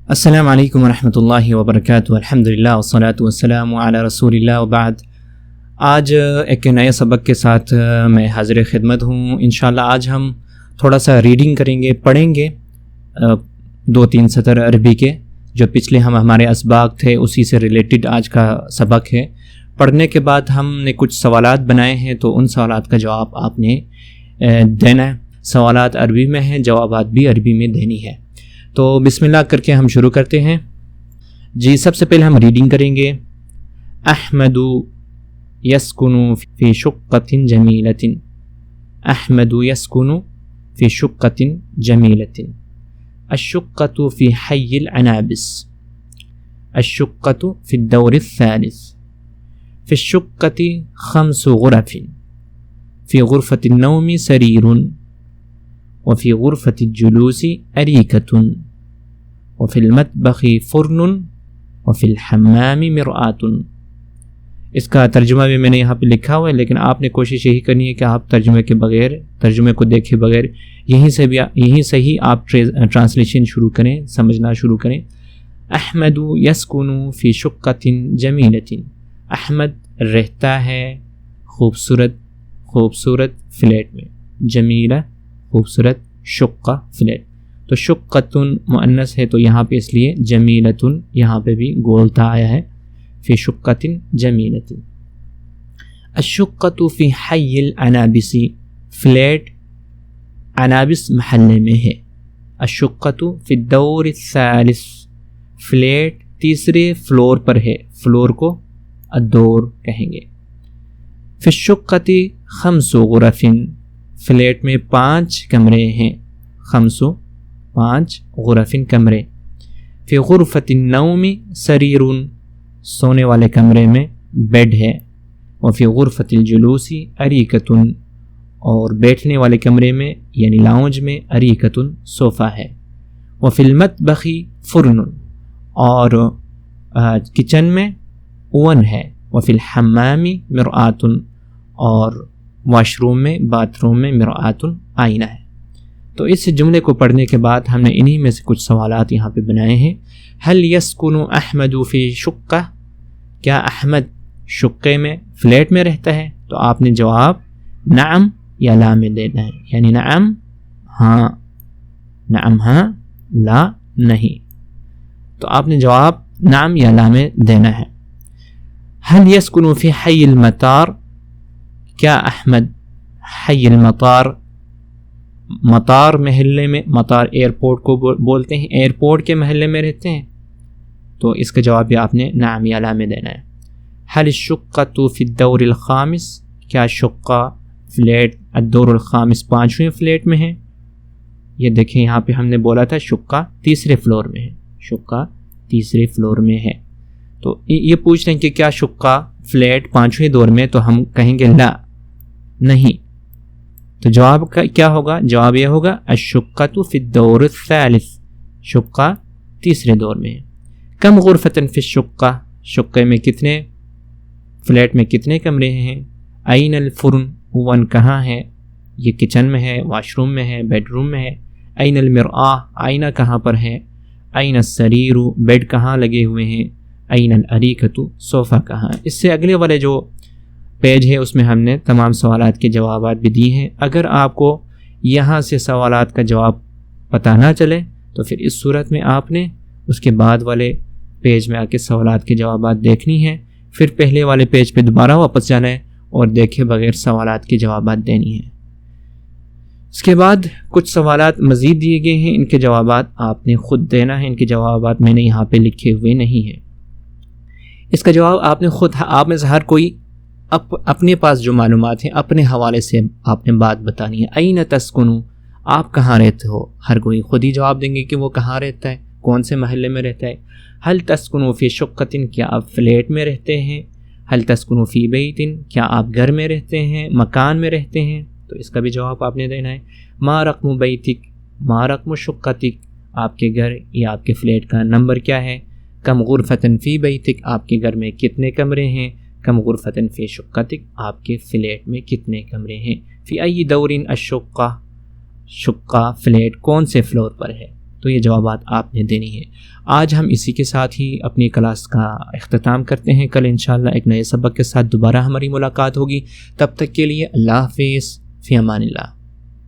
السلام علیکم ورحمۃ اللہ وبرکاتہ. الحمدللہ والصلاۃ والسلام علی رسول اللہ وبعد. آج ایک نئے سبق کے ساتھ میں حاضر خدمت ہوں. انشاءاللہ آج ہم تھوڑا سا ریڈنگ کریں گے، پڑھیں گے 2-3 سطر عربی کے جو پچھلے ہمارے اسباق تھے اسی سے ریلیٹڈ آج کا سبق ہے. پڑھنے کے بعد ہم نے کچھ سوالات بنائے ہیں تو ان سوالات کا جواب آپ نے دینا ہے. سوالات عربی میں ہیں، جوابات بھی عربی میں دینی ہے. تو بسم اللہ کر کے ہم شروع کرتے ہیں. جی سب سے پہلے ہم ریڈنگ کریں گے. احمد یسکن فی شقۃ جمیلۃ. احمد یسکن فی شقۃ جمیلۃ. الشقۃ فی حی العنابس. الشقۃ فی الدور الثالث. فی الشقۃ 5 غرف. فی غرفۃ النوم سریر. وفی غرفۃ الجلوس اریکۃ. وفی المطبخ فرن. وفی الحمام مرآۃ. اس کا ترجمہ بھی میں نے یہاں پہ لکھا ہوا ہے، لیکن آپ نے کوشش یہی کرنی ہے کہ آپ ترجمے کو دیکھے بغیر یہیں سے ہی آپ ٹرانسلیشن شروع کریں، سمجھنا شروع کریں. احمد یسکن فی شقۃ جمیلۃ. احمد رہتا ہے خوبصورت فلیٹ میں. جمیلہ خوبصورت، شقہ فلیٹ. تو شقۃن مؤنث ہے تو یہاں پہ اس لیے جمیلۃن یہاں پہ بھی گولتا آیا ہے. فی شقۃ جمیلۃ. الشقۃ فی حی العنابس. فلیٹ عنابس محلے میں ہے. الشقۃ فی الدور الثالث. فلیٹ تیسرے فلور پر ہے. فلور کو الدور کہیں گے. فی الشقۃ 5 غرف. فلیٹ میں 5 کمرے ہیں. 5 غرف کمرے. فی غرفۃ النوم سریر. سونے والے کمرے میں بیڈ ہے. وفی غرفۃ الجلوس اریکۃ. اور بیٹھنے والے کمرے میں یعنی لاؤنج میں اریکۃ صوفہ ہے. وفی المطبخ فرن. اور کچن میں اوون ہے. وفی الحمام مرآۃ. اور واش روم میں باتھ روم میں مرآۃ آئینہ ہے. تو اس جملے کو پڑھنے کے بعد ہم نے انہی میں سے کچھ سوالات یہاں پہ بنائے ہیں. هل يسكن احمد فی شقہ. کیا احمد شقے میں فلیٹ میں رہتا ہے؟ تو آپ نے جواب نعم یا لا میں دینا ہے. یعنی نعم ہاں لا نہیں. تو آپ نے جواب نعم یا لا میں دینا ہے. هل يسكن فی حی المطار. کیا احمد حی المطار مطار محلے میں، مطار ایئرپورٹ کو بولتے ہیں، ایئرپورٹ کے محلے میں رہتے ہیں؟ تو اس کا جواب بھی آپ نے نعم یا لا میں دینا ہے. هل الشقۃ فی الدور الخامس. کیا شقہ فلیٹ الدور الخامس 5ویں فلیٹ میں ہے؟ یہ دیکھیں یہاں پہ ہم نے بولا تھا شقہ تیسرے فلور میں ہے. شقہ تیسرے فلور میں ہے. تو یہ پوچھ رہے ہیں کہ کیا شقہ فلیٹ 5ویں دور میں، تو ہم کہیں گے لا نہیں. تو جواب کیا ہوگا؟ جواب یہ ہوگا الشقۃ فی الدور الثالث. شقہ تیسرے دور میں ہے. کم غرفۃ فی الشقہ. شقے میں کتنے، فلیٹ میں کتنے کمرے ہیں؟ این الفرن. اوون کہاں ہے؟ یہ کچن میں ہے، واش روم میں ہے، بیڈ روم میں ہے. این المرآہ. آئینہ کہاں پر ہے؟ این السریر. بیڈ کہاں لگے ہوئے ہیں؟ این الاریکۃ. صوفہ کہاں ہے؟ اس سے اگلے والے جو پیج ہے اس میں ہم نے تمام سوالات کے جوابات بھی دیے ہیں. اگر آپ کو یہاں سے سوالات کا جواب پتہ نہ چلے تو پھر اس صورت میں آپ نے اس کے بعد والے پیج میں آ کے سوالات کے جوابات دیکھنی ہیں. پھر پہلے والے پیج پہ دوبارہ واپس جانا ہے اور دیکھے بغیر سوالات کے جوابات دینی ہیں. اس کے بعد کچھ سوالات مزید دیے گئے ہیں، ان کے جوابات آپ نے خود دینا ہے. ان کے جوابات میں نے یہاں پہ لکھے ہوئے نہیں ہیں. اس کا جواب آپ نے خود، آپ میں سے ہر کوئی اپنے پاس جو معلومات ہیں اپنے حوالے سے آپ نے بات بتانی ہے. این تسکن. آپ کہاں رہتے ہو؟ ہر کوئی خود ہی جواب دیں گے کہ وہ کہاں رہتا ہے، کون سے محلے میں رہتا ہے. هل تسکن فی شقۃ. کیا آپ فلیٹ میں رہتے ہیں؟ هل تسکن فی بیت. کیا آپ گھر میں رہتے ہیں، مکان میں رہتے ہیں؟ تو اس کا بھی جواب آپ نے دینا ہے. ما رقم بیتک. ما رقم شقتک. آپ کے گھر یا آپ کے فلیٹ کا نمبر کیا ہے؟ کم غرفۃ فی بیتک. آپ کے گھر میں کتنے کمرے ہیں؟ کم غرفۃ فی شقتک. آپ کے فلیٹ میں کتنے کمرے ہیں؟ فی ای دور الشقہ. شقہ فلیٹ کون سے فلور پر ہے؟ تو یہ جوابات آپ نے دینی ہے۔ آج ہم اسی کے ساتھ ہی اپنی کلاس کا اختتام کرتے ہیں۔ کل انشاءاللہ ایک نئے سبق کے ساتھ دوبارہ ہماری ملاقات ہوگی۔ تب تک کے لیے اللہ حافظ، فی امان اللہ۔